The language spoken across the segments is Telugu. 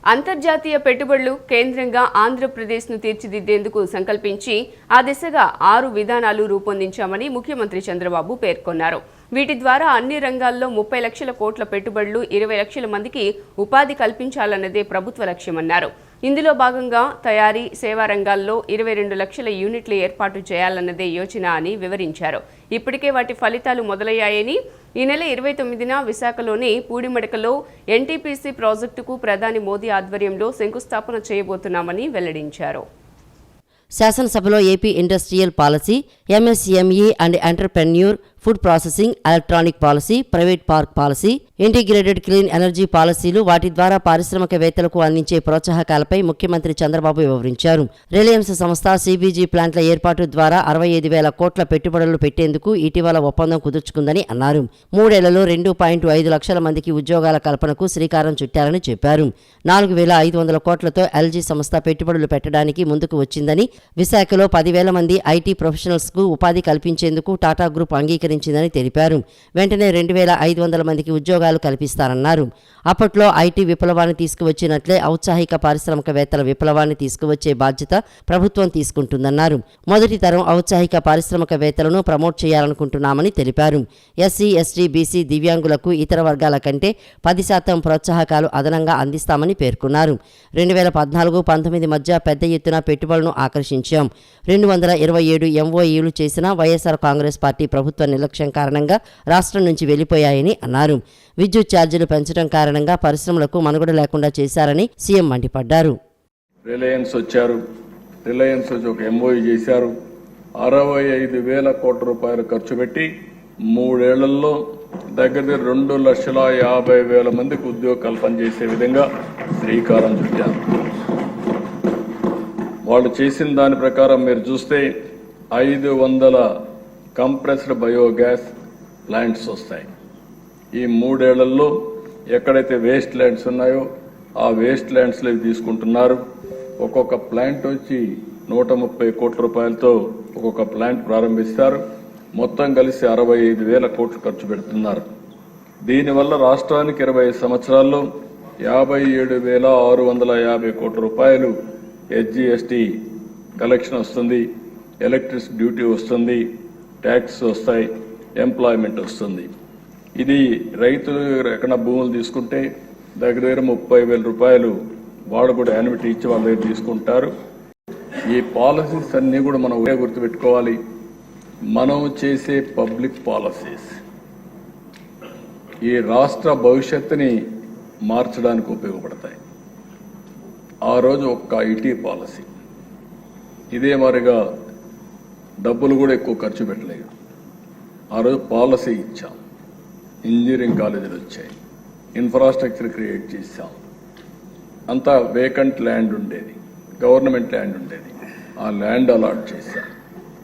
అంతర్జాతీయ పెట్టుబడులు కేంద్రంగా ఆంధ్రప్రదేశ్ను తీర్చిదిద్దేందుకు సంకల్పించి ఆ దిశగా 6 విధానాలు రూపొందించామని ముఖ్యమంత్రి చంద్రబాబు పేర్కొన్నారు. వీటి ద్వారా అన్ని రంగాల్లో 30 లక్షల కోట్ల పెట్టుబడులు 20 లక్షల మందికి ఉపాధి కల్పించాలన్నదే ప్రభుత్వ లక్ష్యమన్నారు. ఇందులో భాగంగా తయారీ, సేవా రంగాల్లో 22 లక్షల యూనిట్లు ఏర్పాటు చేయాలన్నదే యోచన అని వివరించారు. ఇప్పటికే వాటి ఫలితాలు మొదలయ్యాయని, ఈ నెల 29న విశాఖలోని పూడిమడకలో ఎన్టీపీసీ ప్రాజెక్టుకు ప్రధాని మోదీ ఆధ్వర్యంలో శంకుస్థాపన చేయబోతున్నామని వెల్లడించారు. శాసనసభలో AP industrial policy, MSME and entrepreneur, food processing, electronic policy, private park policy, integrated clean energy పాలసీలు, వాటి ద్వారా పారిశ్రామికవేత్తలకు అందించే ప్రోత్సాహకాలపై ముఖ్యమంత్రి చంద్రబాబు వివరించారు. రిలయన్స్ సంస్థ సిబీజీ ప్లాంట్ల ఏర్పాటు ద్వారా 65,000 కోట్ల పెట్టుబడులు పెట్టేందుకు ఇటీవల ఒప్పందం కుదుర్చుకుందని అన్నారు. 3 ఏళ్లలో 2.5 లక్షల మందికి ఉద్యోగాల కల్పనకు శ్రీకారం చుట్టారని చెప్పారు. 4,500 కోట్లతో ఎల్జీ సంస్థ పెట్టుబడులు పెట్టడానికి ముందుకు వచ్చిందని, విశాఖలో 10,000 మంది ఐటీ ప్రొఫెషనల్స్కు ఉపాధి కల్పించేందుకు టాటా గ్రూప్ అంగీకరించిందని తెలిపారు. వెంటనే 2,500 మందికి ఉద్యోగాలు కల్పిస్తారన్నారు. అప్పట్లో ఐటీ విప్లవాన్ని తీసుకువచ్చినట్లే ఔత్సాహిక పారిశ్రామికవేత్తల విప్లవాన్ని తీసుకువచ్చే బాధ్యత ప్రభుత్వం తీసుకుంటుందన్నారు. మొదటి తరం ఔత్సాహిక పారిశ్రామికవేత్తలను ప్రమోట్ చేయాలనుకుంటున్నామని తెలిపారు. ఎస్సీ, ఎస్టీ, బీసీ, దివ్యాంగులకు ఇతర వర్గాల కంటే 10% ప్రోత్సాహకాలు అదనంగా అందిస్తామని పేర్కొన్నారు. 2014-19 మధ్య పెద్ద ఎత్తున పెట్టుబడులను ఆకర్షించాం. 227 ఎంఓఈలు చేసిన వైఎస్ఆర్ కాంగ్రెస్ పార్టీ ప్రభుత్వ నిర్లక్ష్యం కారణంగా రాష్ట్రం నుంచి వెళ్లిపోయాయని అన్నారు. విద్యుత్ ఛార్జీలు పెంచడం కారణంగా పరిశ్రమలకు మనుగడ లేకుండా చేశారని సీఎం మండిపడ్డారు. రిలయన్స్ వచ్చారు, రిలయన్స్ వచ్చి ఒక ఎంఓఈ చేశారు. 65,000 కోట్ల రూపాయలు ఖర్చు పెట్టి 3 ఏళ్లలో దగ్గర 2,50,000 మందికి ఉద్యోగ కల్పన చేసే విధంగా శ్రీకారం చుట్టారు. వాళ్ళు చేసిన దాని ప్రకారం మీరు చూస్తే 500 కంప్రెస్డ్ బయోగ్యాస్ ప్లాంట్స్ వస్తాయి. ఈ 3 ఏళ్లలో ఎక్కడైతే వేస్ట్ ల్యాండ్స్ ఉన్నాయో ఆ వేస్ట్ ల్యాండ్స్లో తీసుకుంటున్నారు. ఒక్కొక్క ప్లాంట్ వచ్చి 130 కోట్ల రూపాయలతో ఒక్కొక్క ప్లాంట్ ప్రారంభిస్తారు. మొత్తం కలిసి 65,000 కోట్లు ఖర్చు పెడుతున్నారు. దీనివల్ల రాష్ట్రానికి 20 సంవత్సరాల్లో 57,650 కోట్ల రూపాయలు ఎస్జీఎస్టీ కలెక్షన్ వస్తుంది, ఎలక్ట్రిసిటీ డ్యూటీ వస్తుంది, ట్యాక్స్ వస్తాయి, ఎంప్లాయ్మెంట్ వస్తుంది. ఇది రైతులు ఎక్కడ భూములు తీసుకుంటే దగ్గర 30,000 రూపాయలు వాళ్ళు కూడా యాన్యుటీ ఇచ్చి వాళ్ళ దగ్గర తీసుకుంటారు. ఈ పాలసీస్ అన్నీ కూడా మనం ఒకే గుర్తుపెట్టుకోవాలి. మనం చేసే పబ్లిక్ పాలసీస్ ఈ రాష్ట్ర భవిష్యత్తుని మార్చడానికి ఉపయోగపడతాయి. ఆ రోజు ఒక్క ఐటీ పాలసీ ఇదే మరిగా డబ్బులు కూడా ఎక్కువ ఖర్చు పెట్టలేదు. ఆ రోజు పాలసీ ఇచ్చాం, ఇంజనీరింగ్ కాలేజీలు వచ్చాయి, ఇన్ఫ్రాస్ట్రక్చర్ క్రియేట్ చేశాం. అంతా వేకెంట్ ల్యాండ్ ఉండేది, గవర్నమెంట్ ల్యాండ్ ఉండేది. ఆ ల్యాండ్ అలాట్ చేశాం.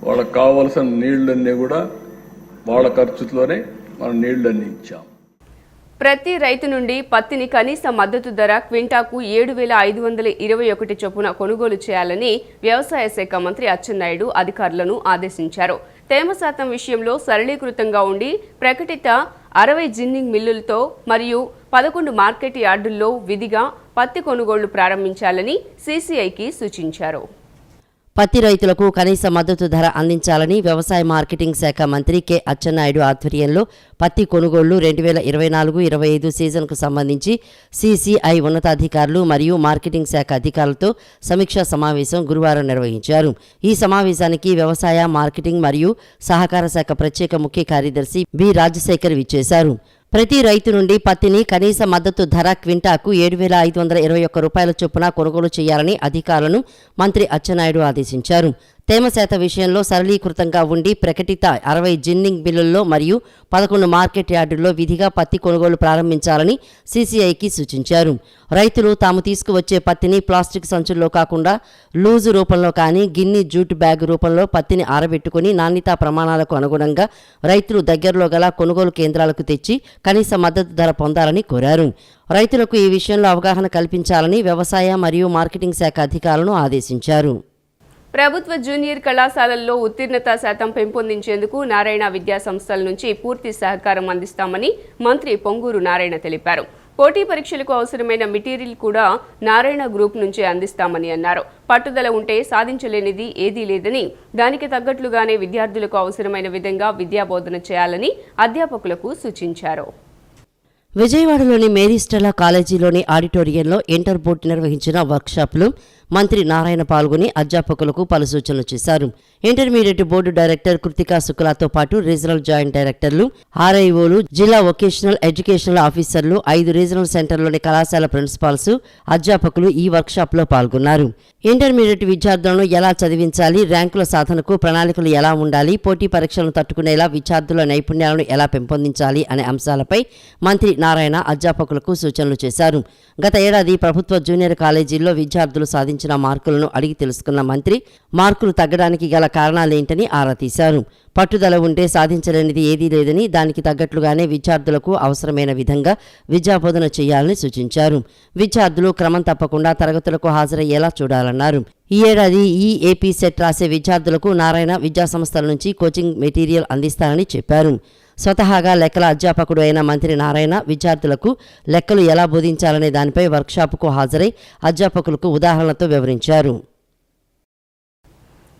వాళ్ళకి కావాల్సిన నీళ్లన్నీ కూడా వాళ్ళ ఖర్చుతోనే మనం నీళ్లన్నీ ఇచ్చాం. ప్రతి రైతు నుండి పత్తిని కనీస మద్దతు ధర క్వింటాకు 7,521 చొప్పున కొనుగోలు చేయాలని వ్యవసాయ శాఖ మంత్రి అచ్చెన్నాయుడు అధికారులను ఆదేశించారు. తేమ శాతం విషయంలో సరళీకృతంగా ఉండి ప్రకటిత 60 జిన్నింగ్ మిల్లులతో మరియు 11 మార్కెట్ యార్డుల్లో విధిగా పత్తి కొనుగోళ్లు ప్రారంభించాలని సీసీఐకి సూచించారు. పత్తి రైతులకు కనీస మద్దతు ధర అందించాలని వ్యవసాయ మార్కెటింగ్ శాఖ మంత్రి కె అచ్చెన్నాయుడు ఆధ్వర్యంలో పత్తి కొనుగోళ్లు 2024-25 సీజన్కు సంబంధించి సీసీఐ ఉన్నతాధికారులు మరియు మార్కెటింగ్ శాఖ అధికారులతో సమీక్షా సమావేశం గురువారం నిర్వహించారు. ఈ సమావేశానికి వ్యవసాయ, మార్కెటింగ్ మరియు సహకార శాఖ ప్రత్యేక ముఖ్య కార్యదర్శి బి రాజశేఖర్ విచ్చేశారు. ప్రతి రైతు నుండి పత్తిని కనీస మద్దతు ధర క్వింటాకు 7,521 రూపాయల చొప్పున కొనుగోలు చేయాలని అధికారులను మంత్రి అచ్చెన్నాయుడు ఆదేశించారు. తేమ శాతం విషయంలో సరళీకృతంగా ఉండి ప్రకటిత 60 జిన్నింగ్ బిల్లుల్లో మరియు 11 మార్కెట్ యార్డుల్లో విధిగా పత్తి కొనుగోలు ప్రారంభించాలని సీసీఐకి సూచించారు. రైతులు తాము తీసుకువచ్చే పత్తిని ప్లాస్టిక్ సంచుల్లో కాకుండా లూజు రూపంలో కానీ గిన్ని జూట్ బ్యాగ్ రూపంలో పత్తిని ఆరబెట్టుకుని నాణ్యతా ప్రమాణాలకు అనుగుణంగా రైతులు దగ్గరలో గల కొనుగోలు కేంద్రాలకు తెచ్చి కనీస మద్దతు ధర పొందాలని కోరారు. రైతులకు ఈ విషయంలో అవగాహన కల్పించాలని వ్యవసాయ మరియు మార్కెటింగ్ శాఖ అధికారులను ఆదేశించారు. ప్రభుత్వ జూనియర్ కళాశాలల్లో ఉత్తీర్ణత శాతం పెంపొందించేందుకు నారాయణ విద్యా సంస్థల నుంచి పూర్తి సహకారం అందిస్తామని మంత్రి పొంగూరు నారాయణ తెలిపారు. పోటీ పరీక్షలకు అవసరమైన మెటీరియల్ కూడా నారాయణ గ్రూప్ నుంచే అందిస్తామని అన్నారు. పట్టుదల ఉంటే సాధించలేనిది ఏదీ లేదని, దానికి తగ్గట్లుగానే విద్యార్థులకు అవసరమైన విధంగా విద్యాబోధన చేయాలని అధ్యాపకులకు సూచించారు. విజయవాడలోని మేరీ స్టెల్లా కాలేజీలోని ఆడిటోరియంలో ఇంటర్ బోర్డు నిర్వహించిన వర్క్షాప్లో మంత్రి నారాయణ పాల్గొని అధ్యాపకులకు పలు సూచనలు చేశారు. ఇంటర్మీడియట్ బోర్డు డైరెక్టర్ కృతికా శుక్లాతో పాటు రీజనల్ జాయింట్ డైరెక్టర్లు, ఆర్ఐఓలు, జిల్లా వొకేషనల్ ఎడ్యుకేషనల్ ఆఫీసర్లు, 5 రీజనల్ సెంటర్లోని కళాశాల ప్రిన్సిపాల్స్, అధ్యాపకులు ఈ వర్క్షాప్లో పాల్గొన్నారు. ఇంటర్మీడియట్ విద్యార్థులను ఎలా చదివించాలి, ర్యాంకుల సాధనకు ప్రణాళికలు ఎలా ఉండాలి, పోటీ పరీక్షలను తట్టుకునేలా విద్యార్థుల నైపుణ్యాలను ఎలా పెంపొందించాలి అనే అంశాలపై మంత్రి నారాయణ అధ్యాపకులకు సూచనలు చేశారు. గత ఏడాది ప్రభుత్వ జూనియర్ కాలేజీల్లో విద్యార్థులు సాధించిన మార్కులను అడిగి తెలుసుకున్న మంత్రి మార్కులు తగ్గడానికి గల కారణాలేంటని ఆరా తీశారు. పట్టుదల ఉంటే సాధించలేనిది ఏదీ లేదని, దానికి తగ్గట్లుగానే విద్యార్థులకు అవసరమైన విధంగా విద్యాబోధన చేయాలని సూచించారు. విద్యార్థులు క్రమం తప్పకుండా తరగతులకు హాజరయ్యేలా చూడాలన్నారు. ఈ ఏడాది ఏపీ సెట్ రాసే విద్యార్థులకు నారాయణ విద్యాసంస్థల నుంచి కోచింగ్ మెటీరియల్ అందిస్తారని చెప్పారు. స్వతహాగా లెక్కల అధ్యాపకుడు అయిన మంత్రి నారాయణ విద్యార్థులకు లెక్కలు ఎలా బోధించాలనే దానిపై వర్క్షాపుకు హాజరై అధ్యాపకులకు ఉదాహరణలతో వివరించారు.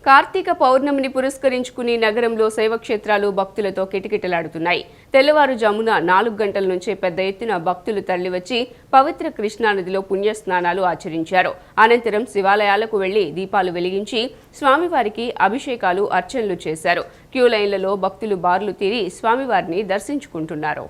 కార్తీక పౌర్ణమిని పురస్కరించుకుని నగరంలో శైవక్షేత్రాలు భక్తులతో కిటకిటలాడుతున్నాయి. తెల్లవారుజామున 4 గంటల నుంచే పెద్ద ఎత్తున భక్తులు తరలివచ్చి పవిత్ర కృష్ణానదిలో పుణ్యస్నానాలు ఆచరించారు. అనంతరం శివాలయాలకు వెళ్లి దీపాలు వెలిగించి స్వామివారికి అభిషేకాలు, అర్చనలు చేశారు. క్యూలైన్లలో భక్తులు బార్లు తీరి స్వామివారిని దర్శించుకుంటున్నారు.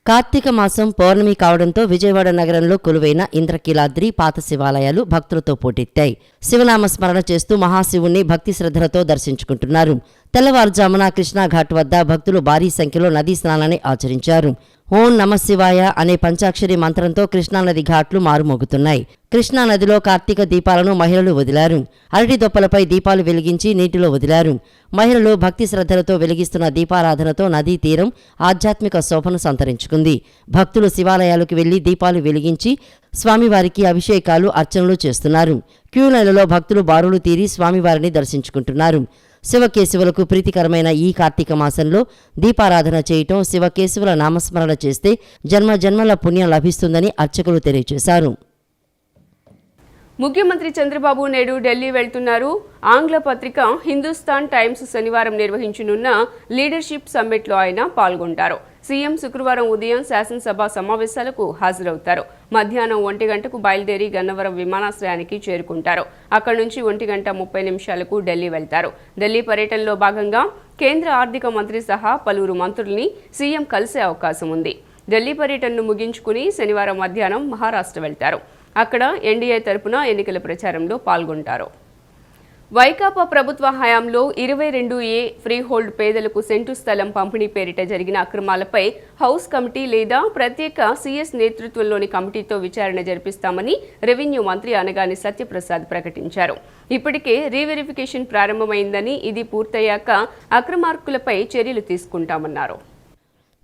కార్తీక మాసం పౌర్ణమి కావడంతో విజయవాడ నగరంలో కొలువైన ఇంద్రకీలాద్రి, పాత శివాలయాలు భక్తులతో పోటెత్తాయి. శివనామ స్మరణ చేస్తూ మహాశివుణ్ణి భక్తి శ్రద్ధలతో దర్శించుకుంటున్నారు. తెల్లవారుజామున కృష్ణాఘాట్ వద్ద భక్తులు భారీ సంఖ్యలో నదీ స్నానాన్ని ఆచరించారు. ఓం నమ శివాయ అనే పంచాక్షరి మంత్రంతో కృష్ణానది ఘాట్లు మారుమోగుతున్నాయి. కృష్ణానదిలో కార్తీక దీపాలను మహిళలు వదిలారు. అరటి దొప్పలపై దీపాలు వెలిగించి నీటిలో వదిలారు. మహిళలు భక్తి శ్రద్ధలతో వెలిగిస్తున్న దీపారాధనతో నదీ తీరం ఆధ్యాత్మిక శోభను సంతరించుకుంది. భక్తులు శివాలయాలకు వెళ్లి దీపాలు వెలిగించి స్వామివారికి అభిషేకాలు, అర్చనలు చేస్తున్నారు. క్యూలైన్లలో భక్తులు బారులు తీరి స్వామివారిని దర్శించుకుంటున్నారు. శివకేశవులకు ప్రీతికరమైన ఈ కార్తీక మాసంలో దీపారాధన చేయటం, శివకేశవుల నామస్మరణ చేస్తే జన్మ జన్మల పుణ్యం లభిస్తుందని అర్చకులు తెలియజేశారు. ముఖ్యమంత్రి చంద్రబాబు నేడు ఢిల్లీ వెళ్తున్నారు. ఆంగ్ల పత్రిక హిందుస్థాన్ టైమ్స్ శనివారం నిర్వహించనున్న లీడర్షిప్ సమ్మిట్లో ఆయన పాల్గొంటారు. సీఎం శుక్రవారం ఉదయం శాసనసభ సమావేశాలకు హాజరవుతారు. మధ్యాహ్నం 1 గంటకు బయలుదేరి గన్నవరం విమానాశ్రయానికి చేరుకుంటారు. అక్కడి నుంచి 1:30 ఢిల్లీ వెళ్తారు. ఢిల్లీ పర్యటనలో భాగంగా కేంద్ర ఆర్థిక మంత్రి సహా పలువురు మంత్రుల్ని సీఎం కలిసే అవకాశం ఉంది. ఢిల్లీ పర్యటనను ముగించుకుని శనివారం మధ్యాహ్నం మహారాష్ట్ర వెళ్తారు. అక్కడ ఎన్డీఏ తరపున ఎన్నికల ప్రచారంలో పాల్గొంటారు. వైకాపా ప్రభుత్వ హయాంలో 22A ఫ్రీహోల్డ్ పేదలకు సెంటు స్థలం పంపిణీ పేరిట జరిగిన అక్రమాలపై హౌస్ కమిటీ లేదా ప్రత్యేక సీఎస్ నేతృత్వంలోని కమిటీతో విచారణ జరిపిస్తామని రెవెన్యూ మంత్రి అనగాని సత్యప్రసాద్ ప్రకటించారు. ఇప్పటికే రీవెరిఫికేషన్ ప్రారంభమైందని, ఇది పూర్తయ్యాక అక్రమార్కులపై చర్యలు తీసుకుంటామన్నారు.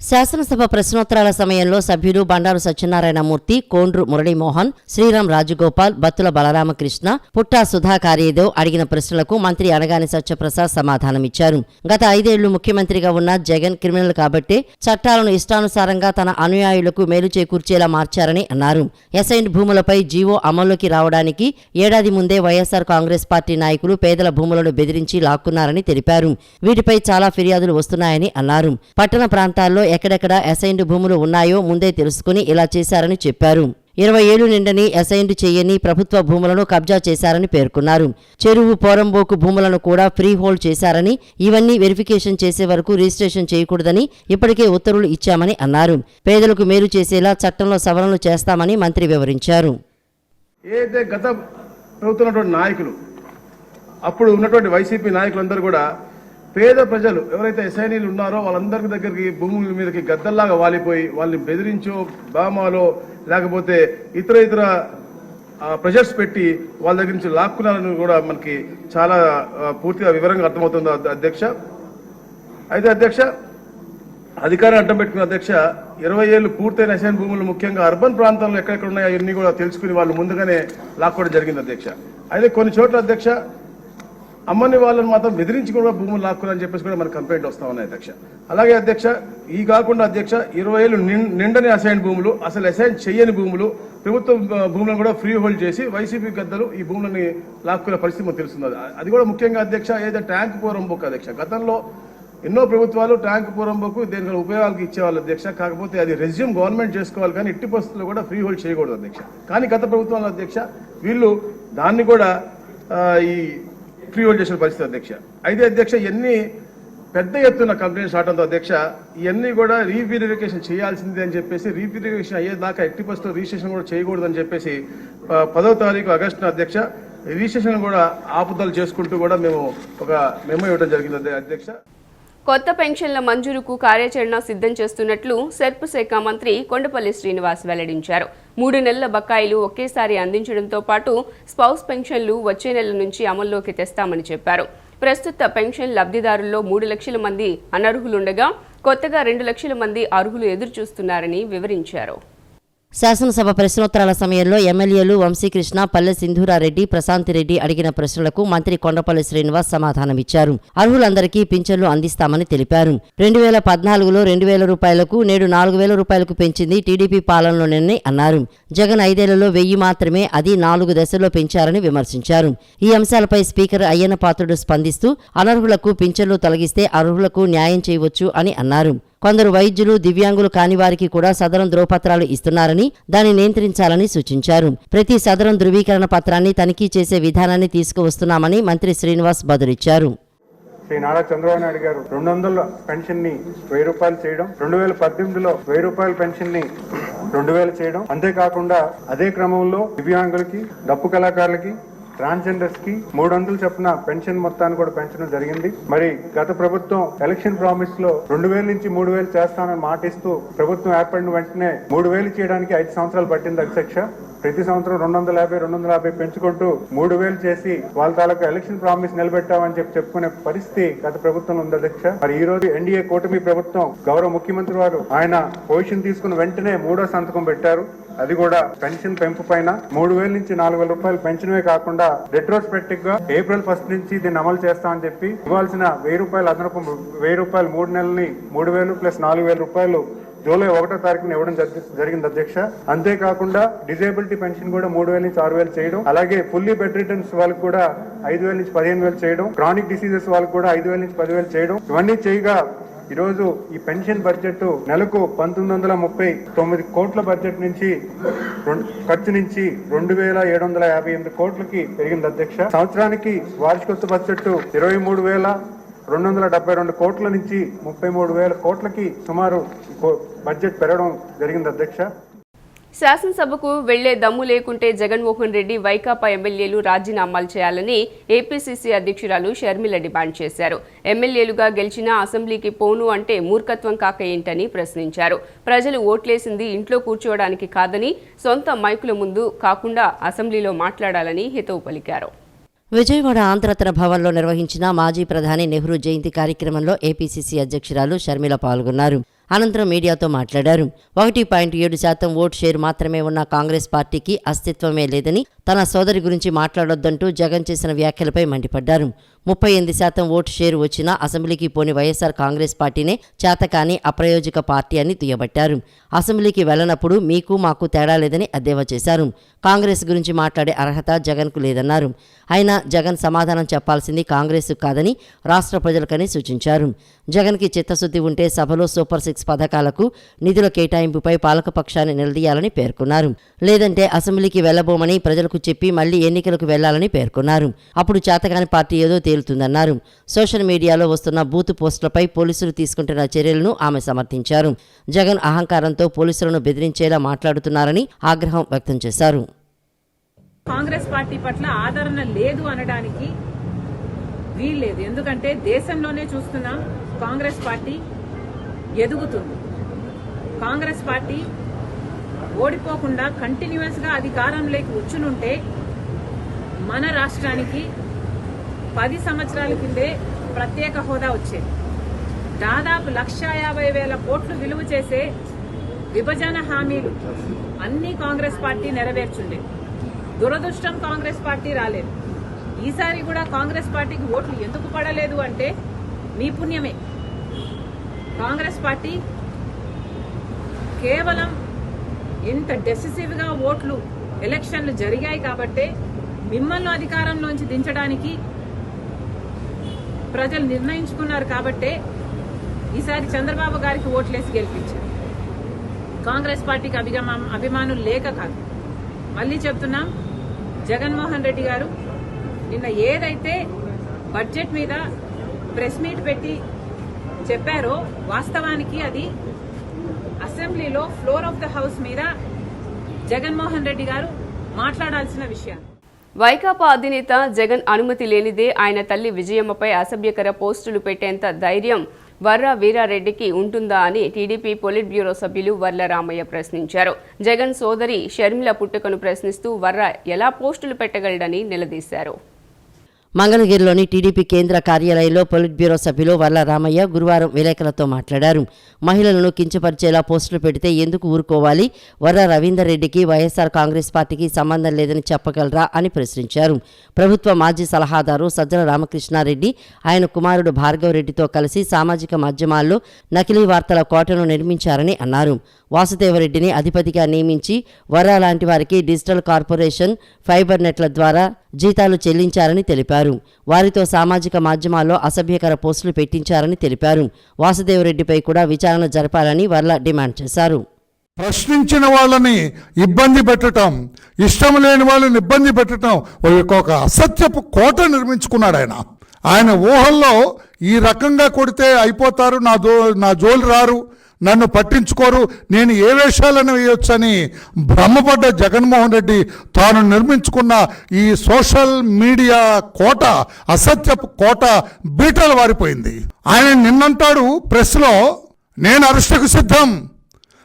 శాసనసభ ప్రశ్నోత్తరాల సమయంలో సభ్యులు బండారు సత్యనారాయణమూర్తి, కోండ్రు మురళీమోహన్, శ్రీరామ్ రాజగోపాల్, బత్తుల బలరామకృష్ణ, పుట్టా సుధాకార్యేదో అడిగిన ప్రశ్నలకు మంత్రి అనగాని సత్యప్రసాద్ సమాధానమిచ్చారు. గత 5 ఏళ్లు ముఖ్యమంత్రిగా ఉన్న జగన్ క్రిమినల్ కాబట్టే చట్టాలను ఇష్టానుసారంగా తన అనుయాయులకు మేలు చేకూర్చేలా మార్చారని అన్నారు. అసైన్డ్ భూములపై జీవో అమల్లోకి రావడానికి ఏడాది ముందే వైఎస్ఆర్ కాంగ్రెస్ పార్టీ నాయకులు పేదల భూములను బెదిరించి లాక్కున్నారని తెలిపారు. వీటిపై చాలా ఫిర్యాదులు వస్తున్నాయని అన్నారు. పట్టణ ప్రాంతాల్లో ఎక్కడెక్కడ అసైన్డ్ భూములు ఉన్నాయో ముందే తెలుసుకుని ఇలా చేశారని చెప్పారు. 20 ఏళ్లు నిండని అసైన్డ్ చేయని ప్రభుత్వ భూములను కబ్జా చేశారని పేర్కొన్నారు. చెరువు, పోరంబోకు భూములను కూడా ఫ్రీ హోల్డ్ చేశారని, ఇవన్నీ వెరిఫికేషన్ చేసే వరకు రిజిస్ట్రేషన్ చేయకూడదని ఇప్పటికే ఉత్తర్వులు ఇచ్చామని అన్నారు. పేదలకు మేలు చేసేలా చట్టంలో సవరణలు చేస్తామని మంత్రి వివరించారు. ఏదైతే గత ప్రభుత్వం నాయకులు, అప్పుడు ఉన్నటువంటి వైసీపీ నాయకులందరూ కూడా పేద ప్రజలు ఎవరైతే ఎస్ఐనీలు ఉన్నారో వాళ్ళందరి దగ్గరికి భూముల మీదకి గద్దల్లాగా వాలిపోయి వాళ్ళని బెదిరించో, బామాలో లేకపోతే ఇతర ప్రెషర్స్ పెట్టి వాళ్ళ దగ్గర నుంచి లాక్కున్నారని కూడా మనకి చాలా పూర్తిగా వివరంగా అర్థమవుతుంది అధ్యక్ష. అయితే అధ్యక్ష, అధికారం అడ్డం పెట్టుకున్న అధ్యక్ష, 20 ఏళ్లు పూర్తయిన అసైన్ భూములు ముఖ్యంగా అర్బన్ ప్రాంతాల్లో ఎక్కడెక్కడ ఉన్నాయో అవన్నీ కూడా తెలుసుకుని వాళ్ళు ముందుగానే లాక్కోవడం జరిగింది అధ్యక్ష. అయితే కొన్ని చోట్ల అధ్యక్ష అమ్మని వాళ్ళని మాత్రం బెదిరించి కూడా భూములు లాక్కుని చెప్పేసి కూడా మనకు కంప్లైంట్ వస్తా ఉన్నాయి అధ్యక్ష. అలాగే అధ్యక్ష, ఈ కాకుండా అధ్యక్ష 20 ఏళ్ళు నిండని అసైన్ భూములు, అసలు అసైన్ చెయ్యని భూములు, ప్రభుత్వ భూములను కూడా ఫ్రీ హోల్డ్ చేసి వైసీపీ గద్దలు ఈ భూములని లాక్కునే పరిస్థితి మనకు తెలుస్తుంది. అది కూడా ముఖ్యంగా అధ్యక్ష ఏదైతే ట్యాంక్ పోరంబోక్ అధ్యక్ష, గతంలో ఎన్నో ప్రభుత్వాలు ట్యాంక్ పోరంబోకు దేనికి ఉపయోగాలకు ఇచ్చేవాళ్ళు అధ్యక్ష. కాకపోతే అది రెజ్యూమ్ గవర్నమెంట్ చేసుకోవాలి కానీ ఎట్టి పరిస్థితుల్లో కూడా ఫ్రీ హోల్డ్ చేయకూడదు అధ్యక్ష. కానీ గత ప్రభుత్వాల అధ్యక్ష వీళ్ళు దాన్ని కూడా ఈ ఫ్రీ హోల్డ్ చేసిన పరిస్థితి అధ్యక్ష. అయితే అధ్యక్ష ఎన్ని పెద్ద ఎత్తున కంప్లైంట్ స్టార్ట్ అవుతుంది అధ్యక్ష, ఇవన్నీ కూడా రీవెరిఫికేషన్ చేయాల్సిందే అని చెప్పేసి రీవెరిఫికేషన్ అయ్యేదాకా ఎట్టి పరిస్థితుల్లో రిజిస్ట్రేషన్ కూడా చేయకూడదని చెప్పేసి 10వ తారీఖు ఆగస్టున అధ్యక్ష రిజిస్ట్రేషన్ కూడా ఆపుదలు చేసుకుంటూ కూడా మేము ఒక మెమో ఇవ్వడం జరిగింది అధ్యక్ష. కొత్త పెన్షన్ల మంజూరుకు కార్యాచరణ సిద్ధం చేస్తున్నట్లు సెర్పు శాఖ మంత్రి కొండపల్లి శ్రీనివాస్ వెల్లడించారు. 3 నెలల బకాయిలు ఒకేసారి అందించడంతో పాటు స్పౌస్ పెన్షన్లు వచ్చే నెల నుంచి అమల్లోకి తెస్తామని చెప్పారు. ప్రస్తుత పెన్షన్ లబ్ధిదారుల్లో 3 లక్షల మంది అనర్హులుండగా కొత్తగా 2 లక్షల మంది అర్హులు ఎదురుచూస్తున్నారని వివరించారు. శాసనసభ ప్రశ్నోత్తరాల సమయంలో ఎమ్మెల్యేలు వంశీకృష్ణ, పల్లె సింధూరారెడ్డి, ప్రశాంతిరెడ్డి అడిగిన ప్రశ్నలకు మంత్రి కొండపల్లి శ్రీనివాస్ సమాధానమిచ్చారు. అర్హులందరికీ పింఛన్లు అందిస్తామని తెలిపారు. 2014లో 2,000 రూపాయలకు, నేడు 4,000 రూపాయలకు పెంచింది టీడీపీ పాలనలోనే అన్నారు. జగన్ 5 ఏళ్లలో 1000 మాత్రమే, అది 4 దశల్లో పెంచారని విమర్శించారు. ఈ అంశాలపై స్పీకర్ అయ్యన్న పాత్రుడు స్పందిస్తూ అనర్హులకు పింఛన్లు తొలగిస్తే అర్హులకు న్యాయం చేయవచ్చు అని అన్నారు. కొందరు వైద్యులు, దివ్యాంగులు కాని వారికి కూడా సదరం ధ్రువపత్రాలు ఇస్తున్నారని, దాన్ని నియంత్రించాలని సూచించారు. ప్రతి సదరం ధృవీకరణ పత్రాన్ని తనిఖీ చేసే విధానాన్ని తీసుకువస్తున్నామని మంత్రి శ్రీనివాస్ బదులిచ్చారు. శ్రీ నారా చంద్రబాబు నాయుడు గారు 200 పెన్షన్ ని 1000 రూపాయలు చేయడం, 2018లో 1000 రూపాయల పెన్షన్ ని 2000 చేయడం, అంతేకాకుండా అదే క్రమంలో దివ్యాంగులకి, డప్పు కళాకారులకి, ట్రాన్స్జెండర్స్ కి 300 చొప్పున పెన్షన్ మొత్తాన్ని కూడా పెంచడం జరిగింది. మరి గత ప్రభుత్వం ఎలక్షన్ ప్రామిస్ లో 2000 నుంచి 3000 చేస్తానని మాటిస్తూ ప్రభుత్వం ఏర్పడిన వెంటనే 3000 చేయడానికి 5 సంవత్సరాలు పట్టింది అధ్యక్ష. ప్రతి సంవత్సరం 250 పెంచుకుంటూ 3000 చేసి వాళ్ళ తాలూకా ఎలక్షన్ ప్రామిస్ నిలబెట్టామని చెప్పుకునే పరిస్థితి గత ప్రభుత్వం ఉంది అధ్యక్ష. మరి ఈ రోజు ఎన్డీఏ కూటమి ప్రభుత్వం గౌరవ ముఖ్యమంత్రి వారు ఆయన పొజిషన్ తీసుకున్న వెంటనే 3వ సంతకం పెట్టారు. అది కూడా పెన్షన్ పెంపు పైన 3000 నుంచి 4000 రూపాయలు పెంచడమే కాకుండా రెట్రోస్పెక్టివ్ గా April 1 నుంచి దీన్ని అమలు చేస్తామని చెప్పి ఇవ్వాల్సిన 1000 రూపాయలు అదనపు 1000 రూపాయలు 3 నెలల్ని 3000 ప్లస్ 4000 రూపాయలు జూలై 1వ తారీఖున ఇవ్వడం జరిగింది అధ్యక్ష. అంతేకాకుండా డిజేబిలిటీ పెన్షన్ కూడా 3000 నుంచి 6000 చేయడం, అలాగే ఫుల్లీ బెడ్ రిటర్న్స్ వాళ్ళకి కూడా 5000 నుంచి 15000 చేయడం, క్రానిక్ డిసీజెస్ వాళ్ళకి కూడా 5000 నుంచి 10000 చేయడం, ఇవన్నీ చేయగా ఈరోజు ఈ పెన్షన్ బడ్జెట్ నెలకు 1939 కోట్ల బడ్జెట్ నుంచి ఖర్చు నుంచి 2758 కోట్లకి పెరిగింది అధ్యక్ష. సంవత్సరానికి వార్షికోత్సవ బడ్జెట్ 23,272 కోట్ల నుంచి 33,000 కోట్లకి సుమారు బడ్జెట్ పెరగడం జరిగింది అధ్యక్ష. శాసనసభకు వెళ్లే దమ్ము లేకుంటే జగన్మోహన్ రెడ్డి, వైకాపా ఎమ్మెల్యేలు రాజీనామాలు చేయాలని ఏపీసీసీ అధ్యక్షురాలు షర్మిల డిమాండ్ చేశారు. ఎమ్మెల్యేలుగా గెలిచినా అసెంబ్లీకి పోను అంటే మూర్ఖత్వం కాక ఏంటని ప్రశ్నించారు. ప్రజలు ఓట్లేసింది ఇంట్లో కూర్చోవడానికి కాదని, సొంత మైకుల ముందు కాకుండా అసెంబ్లీలో మాట్లాడాలని హితవు పలికారు. విజయవాడ ఆంధ్రరత్న భవన్లో నిర్వహించిన మాజీ ప్రధాని నెహ్రూ జయంతి కార్యక్రమంలో ఏపీసీసీ అధ్యక్షురాలు షర్మిల పాల్గొన్నారు. అనంతరం మీడియాతో మాట్లాడారు. 1.7% ఓటు షేర్ మాత్రమే ఉన్న కాంగ్రెస్ పార్టీకి అస్తిత్వమే లేదని, తన సోదరి గురించి మాట్లాడొద్దంటూ జగన్ చేసిన వ్యాఖ్యలపై మండిపడ్డారు. 38% ఓటు షేరు వచ్చినా అసెంబ్లీకి పోని వైఎస్ఆర్ కాంగ్రెస్ పార్టీనే చేతకాని అప్రయోజక పార్టీ అని దుయ్యబట్టారు. అసెంబ్లీకి వెళ్లనప్పుడు మీకు మాకు తేడా లేదని ఎద్దేవా చేశారు. కాంగ్రెస్ గురించి మాట్లాడే అర్హత జగన్కు లేదన్నారు. అయినా జగన్ సమాధానం చెప్పాల్సింది కాంగ్రెస్ కాదని రాష్ట్ర ప్రజలకని సూచించారు. జగన్కి చిత్తశుద్ధి ఉంటే సభలో సూపర్ 6 పథకాలకు నిధుల కేటాయింపుపై పాలకపక్షాన్ని నిలదీయాలని పేర్కొన్నారు. లేదంటే అసెంబ్లీకి వెళ్లబోమని ప్రజలకు చెప్పి మళ్లీ ఎన్నికలకు వెళ్లాలని పేర్కొన్నారు. అప్పుడు చేతకాని పార్టీ ఏదో తేలుతుందన్నారు. సోషల్ మీడియాలో వస్తున్న బూత్ పోస్టులపై పోలీసులు తీసుకుంటున్న చర్యలను ఆమె సమర్థించారు. జగన్ అహంకారంతో పోలీసులను బెదిరించేలా మాట్లాడుతున్నారని ఆగ్రహం వ్యక్తం చేశారు. కాంగ్రెస్ పార్టీ పట్ల ఆదరణ లేదు అనడానికి వీల్లేదు. ఎందుకంటే దేశంలోనే చూస్తున్నాం, కాంగ్రెస్ పార్టీ ఎదుగుతుంది. కాంగ్రెస్ పార్టీ ఓడిపోకుండా కంటిన్యూస్ గా అధికారంలోకి వచ్చునుంటే మన రాష్ట్రానికి 10 సంవత్సరాల కిందే ప్రత్యేక హోదా వచ్చేది. దాదాపు 1,50,000 కోట్లు విలువ చేసే విభజన హామీలు అన్ని కాంగ్రెస్ పార్టీ నెరవేర్చుండే. దురదృష్టం కాంగ్రెస్ పార్టీ రాలేదు. ఈసారి కూడా కాంగ్రెస్ పార్టీకి ఓట్లు ఎందుకు పడలేదు అంటే మీ పుణ్యమే. కాంగ్రెస్ పార్టీ కేవలం ఇంత డెసిసివ్ గా ఓట్లు ఎలక్షన్లు జరిగాయి కాబట్టే మిమ్మల్ని అధికారంలోంచి దించడానికి ప్రజలు నిర్ణయించుకున్నారు కాబట్టే ఈసారి చంద్రబాబు గారికి ఓట్లేసి గెలిపించారు. కాంగ్రెస్ పార్టీకి అభిమానులు లేక కాదు. మళ్ళీ చెప్తున్నాం, జగన్మోహన్ రెడ్డి గారు నిన్న ఏదైతే బడ్జెట్ మీద ప్రెస్ మీట్ పెట్టి చెప్పారో వాస్తవానికి అది అసెంబ్లీలో ఫ్లోర్ ఆఫ్ ద హౌస్ మీద జగన్మోహన్ రెడ్డి గారు మాట్లాడాల్సిన విషయం. వైకాపా అధినేత జగన్ అనుమతి లేనిదే ఆయన తల్లి విజయమ్మపై అసభ్యకర పోస్టులు పెట్టేంత ధైర్యం వర్ర వీరారెడ్డికి ఉంటుందా అని టీడీపీ పొలిట్ బ్యూరో సభ్యులు వర్ల రామయ్య ప్రశ్నించారు. జగన్ సోదరి షర్మిల పుట్టుకను ప్రశ్నిస్తూ వర్ర ఎలా పోస్టులు పెట్టగలడని నిలదీశారు. మంగళగిరిలోని టీడీపీ కేంద్ర కార్యాలయంలో పొలిట్ బ్యూరో సభ్యులు వర్ల రామయ్య గురువారం విలేకరులతో మాట్లాడారు. మహిళలను కించపరిచేలా పోస్టులు పెడితే ఎందుకు ఊరుకోవాలి? వర్ర రవీందర్ రెడ్డికి వైఎస్ఆర్ కాంగ్రెస్ పార్టీకి సంబంధం లేదని చెప్పగలరా అని ప్రశ్నించారు. ప్రభుత్వ మాజీ సలహాదారు సజ్జల రామకృష్ణారెడ్డి ఆయన కుమారుడు భార్గవ్ రెడ్డితో కలిసి సామాజిక మాధ్యమాల్లో నకిలీ వార్తల కోటను నిర్మించారని అన్నారు. వాసుదేవరెడ్డిని అధిపతిగా నియమించి వర్ర లాంటి వారికి డిజిటల్ కార్పొరేషన్, ఫైబర్ నెట్ల ద్వారా జీతాలు చెల్లించారని తెలిపారు. వారితో సామాజిక మాధ్యమాల్లో అసభ్యకర పోస్టులు పెట్టించారని తెలిపారు. వాసుదేవరెడ్డిపై కూడా విచారణ జరపాలని వర్ల డిమాండ్ చేశారు. ప్రశ్నించిన వాళ్ళని ఇబ్బంది పెట్టడం, ఇష్టం లేని వాళ్ళని ఇబ్బంది పెట్టడం, ఒక అసత్యపు కోట నిర్మించుకున్నాడు ఆయన ఊహల్లో ఈ రకంగా కొడితే అయిపోతారు, నా జోలు రారు, నన్ను పట్టించుకోరు, నేను ఏ వేషాలను వేయొచ్చని భ్రమపడ్డ జగన్మోహన్ రెడ్డి తాను నిర్మించుకున్న ఈ సోషల్ మీడియా కోట, అసత్యపు కోట బీటలు వారిపోయింది. ఆయన నిన్నంటాడు ప్రెస్లో, నేను అరెస్టుకు సిద్ధం,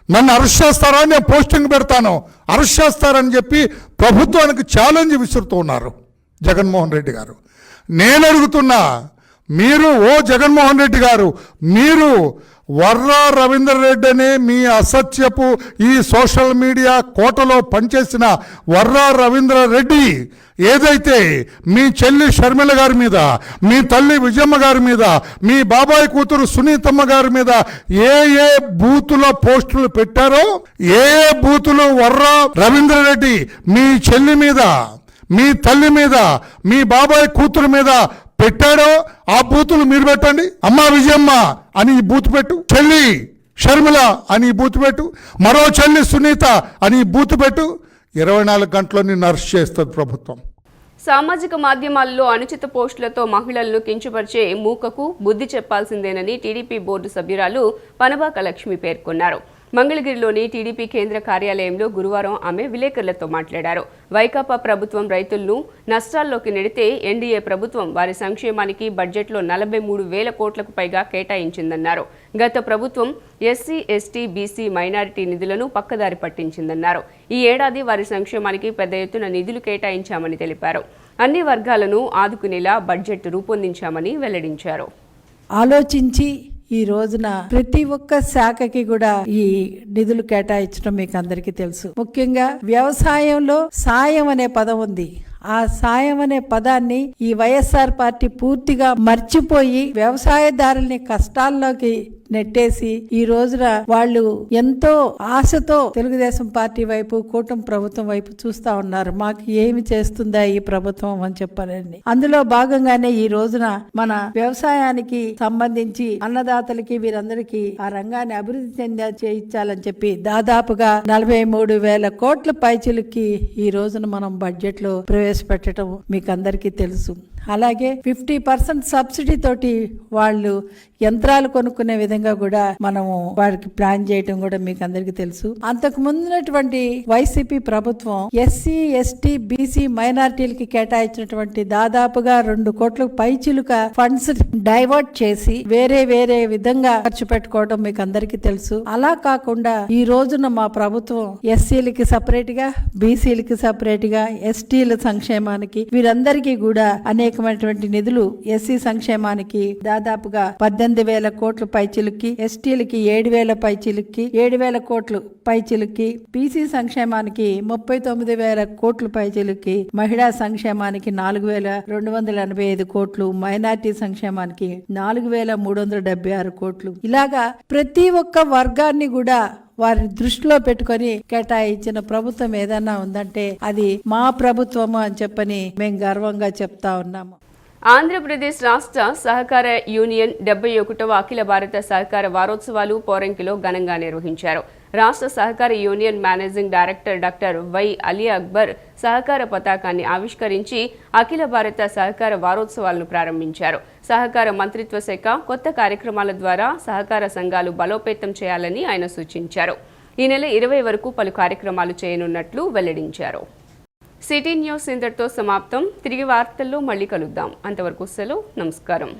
నన్ను అరెస్ట్ చేస్తారా, నేను పోస్టింగ్ పెడతాను, అరెస్ట్ చేస్తారని చెప్పి ప్రభుత్వానికి ఛాలెంజ్ విసురుతూ ఉన్నారు జగన్మోహన్ రెడ్డి గారు. నేను అడుగుతున్నా, మీరు జగన్మోహన్ రెడ్డి గారు, మీరు వర్ర రవీందర్ రెడ్డి అనే మీ అసత్యపు ఈ సోషల్ మీడియా కోటలో పనిచేసిన వర్ర రవీంద్ర రెడ్డి ఏదైతే మీ చెల్లి షర్మిల గారి మీద, మీ తల్లి విజయమ్మ గారి మీద, మీ బాబాయ్ కూతురు సునీతమ్మ గారి మీద ఏ బూతుల పోస్టులు పెట్టారో, ఏ బూతులు వర్ర రవీంద్ర రెడ్డి మీ చెల్లి మీద, మీ తల్లి మీద, మీ బాబాయ్ కూతురు మీద పెట్టాడో ఆ బూతులు మీరు పెట్టండి. అమ్మా విజయమ్మ అని ఈ బూతు పెట్టు, చెల్లి షర్మిల అని ఈ బూతు పెట్టు, మరో చెల్లి సునీత అని ఈ బూతు పెట్టు. 24 గంటల్లో నిన్ను అరెస్ట్ చేస్తుంది ప్రభుత్వం. సామాజిక మాధ్యమాల్లో అనుచిత పోస్టులతో మహిళలను కించపరిచే మూకకు బుద్ధి చెప్పాల్సిందేనని టీడీపీ బోర్డు సభ్యురాలు పనబాక లక్ష్మి పేర్కొన్నారు. మంగళగిరిలోని టీడీపీ కేంద్ర కార్యాలయంలో గురువారం ఆమె విలేకరులతో మాట్లాడారు. వైకాపా ప్రభుత్వం రైతులను నష్టాల్లోకి నెడితే ఎన్డీఏ ప్రభుత్వం వారి సంక్షేమానికి బడ్జెట్లో 43,000 కోట్లకు పైగా కేటాయించిందన్నారు. గత ప్రభుత్వం ఎస్సీ, ఎస్టీ, బీసీ, మైనారిటీ నిధులను పక్కదారి పట్టించిందన్నారు. ఈ ఏడాది వారి సంక్షేమానికి పెద్ద ఎత్తున నిధులు కేటాయించామని తెలిపారు. అన్ని వర్గాలను ఆదుకునేలా బడ్జెట్ రూపొందించామని వెల్లడించారు. ఆలోచించి ఈ రోజున ప్రతి ఒక్క శాఖకి కూడా ఈ నిధులు కేటాయించడం మీకు అందరికీ తెలుసు. ముఖ్యంగా వ్యవసాయంలో సాయం అనే పదం ఉంది. ఆ సాయం అనే పదాన్ని ఈ వైఎస్ఆర్ పార్టీ పూర్తిగా మర్చిపోయి వ్యవసాయదారుల్ని కష్టాల్లోకి నెట్టేసి ఈ రోజున వాళ్ళు ఎంతో ఆశతో తెలుగుదేశం పార్టీ వైపు, కూటమి ప్రభుత్వం వైపు చూస్తా ఉన్నారు. మాకు ఏమి చేస్తుందా ఈ ప్రభుత్వం అని చెప్పాలని. అందులో భాగంగానే ఈ రోజున మన వ్యవసాయానికి సంబంధించి అన్నదాతలకి వీరందరికీ ఆ రంగాన్ని అభివృద్ధి చేయించాలని చెప్పి దాదాపుగా 43,000 కోట్ల పైచిలకి ఈ రోజున మనం బడ్జెట్ లో ప్రవేశపెట్టడం మీకు అందరికీ తెలుసు. అలాగే 50% సబ్సిడీ తోటి వాళ్ళు యంత్రాలు కొనుక్కునే విధంగా కూడా మనము వారికి ప్లాన్ చేయడం కూడా మీకు అందరికీ తెలుసు. అంతకు ముందున్నటువంటి వైసీపీ ప్రభుత్వం ఎస్సీ, ఎస్టీ, బీసీ, మైనారిటీలకి కేటాయించినటువంటి దాదాపుగా 2 కోట్లకు పైచిలుక ఫండ్స్ డైవర్ట్ చేసి వేరే విధంగా ఖర్చు పెట్టుకోవడం మీకు అందరికీ తెలుసు. అలా కాకుండా ఈ రోజున మా ప్రభుత్వం ఎస్సీలకి సపరేట్ గా, బీసీలకి సపరేట్ గా, ఎస్టీల సంక్షేమానికి వీరందరికీ కూడా అనేకమైనటువంటి నిధులు, ఎస్సీ సంక్షేమానికి దాదాపుగా 18,000 కోట్ల పైచిలుకి, ఎస్టీలకి 7,000 పైచిలుకి, 7,000 కోట్లు పైచిలుకి, బీసీ సంక్షేమానికి 39,000 కోట్లు పైచిలుకి, మహిళా సంక్షేమానికి 4,285 కోట్లు, మైనార్టీ సంక్షేమానికి 4,376 కోట్లు. ఇలాగా ప్రతి ఒక్క వర్గాన్ని కూడా వారిని దృష్టిలో పెట్టుకొని కేటాయించిన ప్రభుత్వం ఏదన్నా ఉందంటే అది మా ప్రభుత్వము అని చెప్పని మేము గర్వంగా చెప్తా ఉన్నాము. ఆంధ్రప్రదేశ్ రాష్ట్ర సహకార యూనియన్ 71వ అఖిల భారత సహకార వారోత్సవాలు పోరంకిలో ఘనంగా నిర్వహించారు. రాష్ట్ర సహకార union managing director doctor why Ali Akbar సహకార పతాకాన్ని ఆవిష్కరించి అఖిల భారత సహకార వారోత్సవాలను ప్రారంభించారు. సహకార మంత్రిత్వ శాఖ కొత్త కార్యక్రమాల ద్వారా సహకార సంఘాలు బలోపేతం చేయాలని ఆయన సూచించారు. ఈ నెల 20 వరకు పలు కార్యక్రమాలు చేయనున్నట్లు వెల్లడించారు. సిటీ న్యూస్ ఇంతటితో సమాప్తం. తిరిగి వార్తల్లో మళ్ళీ కలుద్దాం. అంతవరకు సెలవు. నమస్కారం.